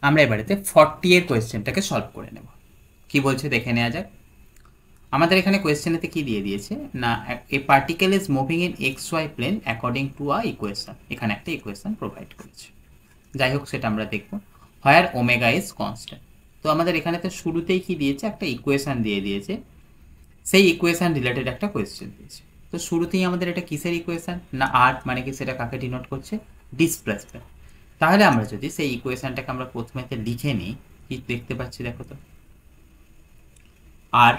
আমরা এবারেতে 40 এর কোয়েশ্চেনটাকে সলভ করে নেব। কি বলছে দেখে নেওয়া যাক। আমাদের এখানে কোয়েশ্চেনেতে কি দিয়ে দিয়েছে না, a particle is moving in x Y plane according to a equation. এখানে একটা ইকুয়েশন প্রোভাইড করেছে, যাই হোক সেটা আমরা দেখব। হোয়ার ওমেগা ইজ কনস্ট্যান্ট। তো আমাদের এখানে তো শুরুতেই কি দিয়েছে, একটা ইকুয়েশন দিয়ে দিয়েছে, সেই ইকুয়েশন রিলেটেড একটা কোয়েশ্চেন দিয়েছে। তো শুরুতেই আমাদের এটা কিসের ইকুয়েশন না, আর মানে কি সেটা কাকে ডিনোট করছে, ডিসপ্লেসমেন্ট। তাহলে আমরা যদি সেই ইকুয়েশনটাকে আমরা প্রথমেতে লিখে নিই, কি দেখতে পাচ্ছি দেখো তো, আর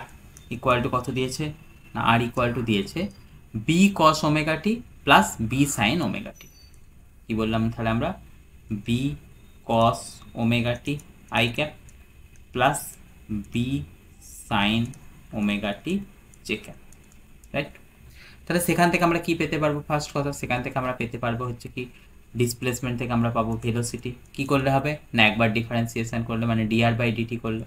ইকুয়াল টু কত দিয়েছে না, আর ইকুয়াল টু দিয়েছে বি কস ওমেগা টি plus B sine omega t. কী বললাম তাহলে আমরা, b cos omega T I cap plus B sine omega T J cap, right. তাহলে সেখান থেকে আমরা কি পেতে পারবো, ফার্স্ট কথা সেখান থেকে আমরা পেতে পারবো হচ্ছে কি, ডিসপ্লেসমেন্ট থেকে আমরা পাবো ভেলোসিটি। কি করলে হবে না, একবার ডিফারেন্সিয়েশন করলে মানে ডিআর বাই ডিটি করলে।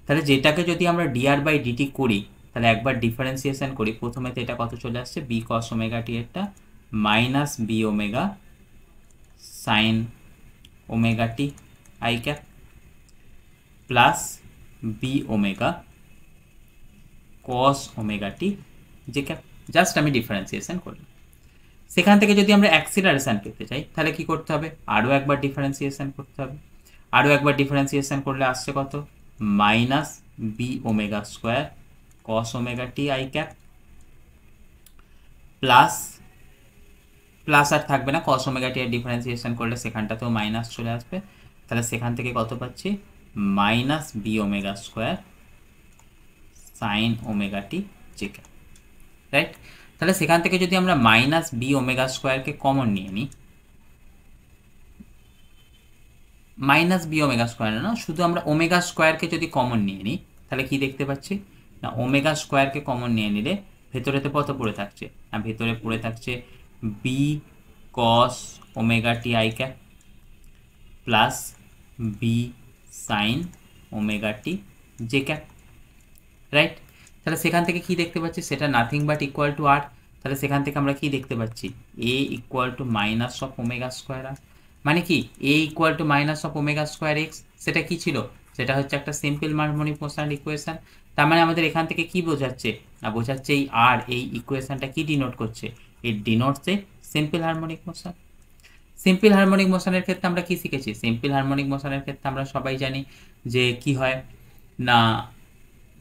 তাহলে যেটাকে যদি আমরা ডিআর বাই ডিটি করি, তাহলে একবার ডিফারেন্সিয়েশন করি, প্রথমে তো এটা কত চলে আসছে, বি কস ওমেগা টি একটা minus B omega sine omega T I cap plus B omega cos omega T যে ক্যাপ। জাস্ট আমি ডিফারেন্সিয়েশন করলাম। সেখান থেকে যদি আমরা অ্যাক্সিলারেশন পেতে চাই তাহলে কি করতে হবে, আরও একবার ডিফারেন্সিয়েশন করতে হবে। আরও একবার ডিফারেন্সিয়েশন করলে আসছে কত, minus B omega square cos omega T I cap plus, plus আর থাকবে না, কস ওমেগা টি এর ডিফারেন্সিয়েশন করলে সেখানটাতেও মাইনাস চলে আসবে। তাহলে সেখান থেকে কত পাচ্ছি, minus B omega square sine omega T J cap, right. তাহলে সেখান থেকে যদি আমরা মাইনাস বি ওমেগা স্কোয়ারকে কমন নিয়ে নিই, মাইনাস বি ওমেগা স্কোয়ার না, শুধু আমরা ওমেগা স্কোয়ারকে যদি কমন নিয়ে নিই, তাহলে কি দেখতে পাচ্ছি না, ওমেগা স্কোয়ারকে কমন নিয়ে নিলে ভেতরেতে কত পড়ে থাকছে না, ভেতরে পড়ে থাকছে B cos omega T I cap plus B sine omega T J cap, right. তাহলে সেখান থেকে কি দেখতে পাচ্ছি, সেটা nothing but equal to R. তাহলে সেখান থেকে আমরা কি দেখতে পাচ্ছি, A equal to minus of omega square R, মানে কি A equal to minus of omega square X. সেটা কি ছিল, সেটা হচ্ছে একটা সিম্পল হারমোনিক মোশন ইকুয়েশন। তার মানে আমাদের এখান থেকে কি বোঝাচ্ছে না, বোঝাচ্ছে এই আর এই ইকুয়েশনটা কি ডিনোট করছে, it denotes a simple harmonic motion. Simple harmonic মোশনের ক্ষেত্রে আমরা কি শিখেছি, সিম্পল হারমোনিক মোশনের ক্ষেত্রে আমরা সবাই জানি যে কি হয় না,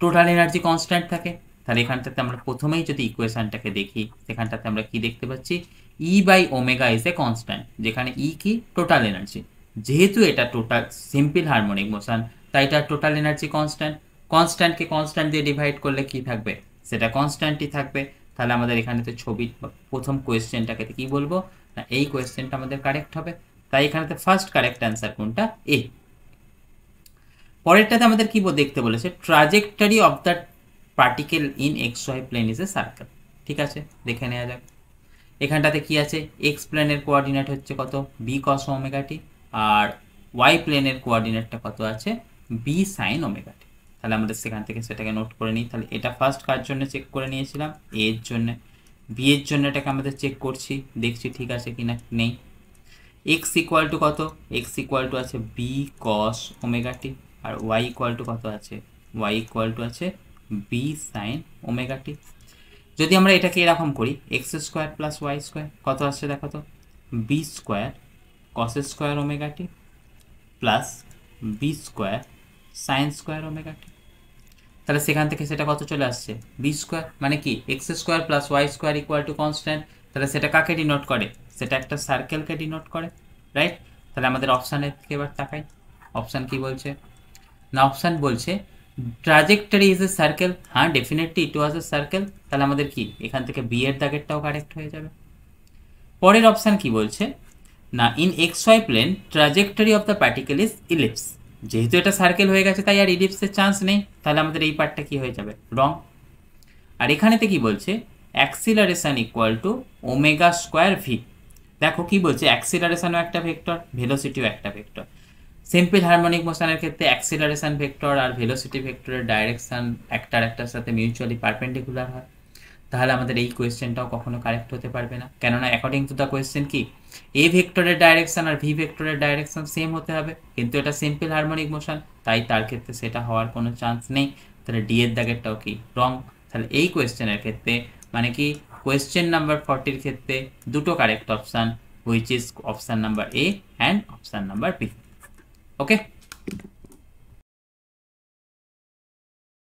টোটাল এনার্জি কনস্ট্যান্ট থাকে। তাহলে এখানটাতে আমরা প্রথমেই যদি ইকুয়েশনটাকে দেখি, সেখানটাতে আমরা কি দেখতে পাচ্ছি, E by omega is a constant, যেখানে ই কি টোটাল এনার্জি। যেহেতু এটা টোটাল সিম্পল হারমোনিক মোশন, তাই এটা টোটাল এনার্জি কনস্ট্যান্ট। কনস্ট্যান্টকে কনস্ট্যান্ট দিয়ে ডিভাইড করলে কি থাকবে, সেটা কনস্ট্যান্টই থাকবে। তাহলে আমাদের এখানে তো ছবির প্রথম কোয়েশ্চেনটাকে কি বলবো না, এই কোয়েশ্চেনটা আমাদের কারেক্ট হবে। তাই এখানেতে ফার্স্ট কারেক্ট অ্যান্সার কোনটা, এ। পরেরটাতে আমাদের কি দেখতে বলেছে, trajectory of the particle in x Y plane is a circle. ঠিক আছে, দেখে নেওয়া যাক। এখানটাতে কি আছে, এক্স প্লেনের কোঅর্ডিনেট হচ্ছে কত, বি কস ওমেগা টি, আর ওয়াই প্লেনের কোঅর্ডিনেটটা কত আছে, বি সাইন ওমেগা টি। তাহলে আমাদের সেখান থেকে সেটাকে নোট করে নিই। তাহলে এটা ফার্স্ট কার জন্য চেক করে নিয়েছিলাম, এ এর জন্য। বি এর জন্য এটাকে আমাদের চেক করছি, দেখছি ঠিক আছে কিনা, নেই। এক্স ইকুয়াল টু কত, এক্স ইকুয়াল টু আছে বি কস ওমেগা টি, আর ওয়াই ইকুয়াল টু কত আছে, ওয়াই ইকুয়াল টু আছে বি সাইন ওমেগা টি। যদি আমরা এটাকে এরকম করি, X square plus Y square কত আসছে দেখো তো, B square cos square omega টি plus B square sine square omega T. তাহলে সেখান থেকে সেটা কত চলে আসছে, বি স্কোয়ার, মানে কি x square plus Y square equal to constant. তাহলে সেটা কাকে ডিনোট করে, সেটা একটা সার্কেলকে ডিনোট করে, রাইট। তাহলে আমাদের অপশানের থেকে এবার তাকাই, অপশান কি বলছে না, অপশান বলছে ট্রাজেক্টরি ইজ এ সার্কেল। হ্যাঁ definitely it was A circle. তাহলে আমাদের কি এখান থেকে বি এর দাগেরটাও কারেক্ট হয়ে যাবে। পরের অপশান কি বলছে না, in x Y plane trajectory of the particle is ellipse. যেহেতু এটা সার্কেল হয়ে গেছে তাই আর ইলিপসের চান্স নেই, তাহলে আমাদের এই পার্টটা কি হয়ে যাবে, রং। আর এখানেতে কি বলছে, acceleration equal to omega square V. দেখো কি বলছে, অ্যাক্সিলারেশনও একটা ভেক্টর, ভেলোসিটিও একটা ভেক্টর। সিম্পল হারমোনিক মোশনের ক্ষেত্রে অ্যাক্সিলারেশন ভেক্টর আর ভেলোসিটি ভেক্টরের ডাইরেকশন একটার একটার সাথে মিউচুয়ালি পারপেন্ডিকুলার হয়। তাহলে আমাদের এই কোয়েশ্চেনটাও কখনো কারেক্ট হতে পারবে না, কেননা অ্যাকর্ডিং টু দ্য কোয়েশ্চেন কি এ ভেক্টরের ডাইরেকশন আর ভি ভেক্টরের ডাইরেকশন সেম হতে হবে, কিন্তু এটা সিম্পল হারমোনিক মোশন, তাই তার ক্ষেত্রে সেটা হওয়ার কোনো চান্স নেই। তাহলে ডি এর দাগেরটাও কি রং। তাহলে এই কোয়েশ্চেনের ক্ষেত্রে মানে কি কোয়েশ্চেন নাম্বার 40 ক্ষেত্রে দুটো correct option, which is option number A and option number B. Okay.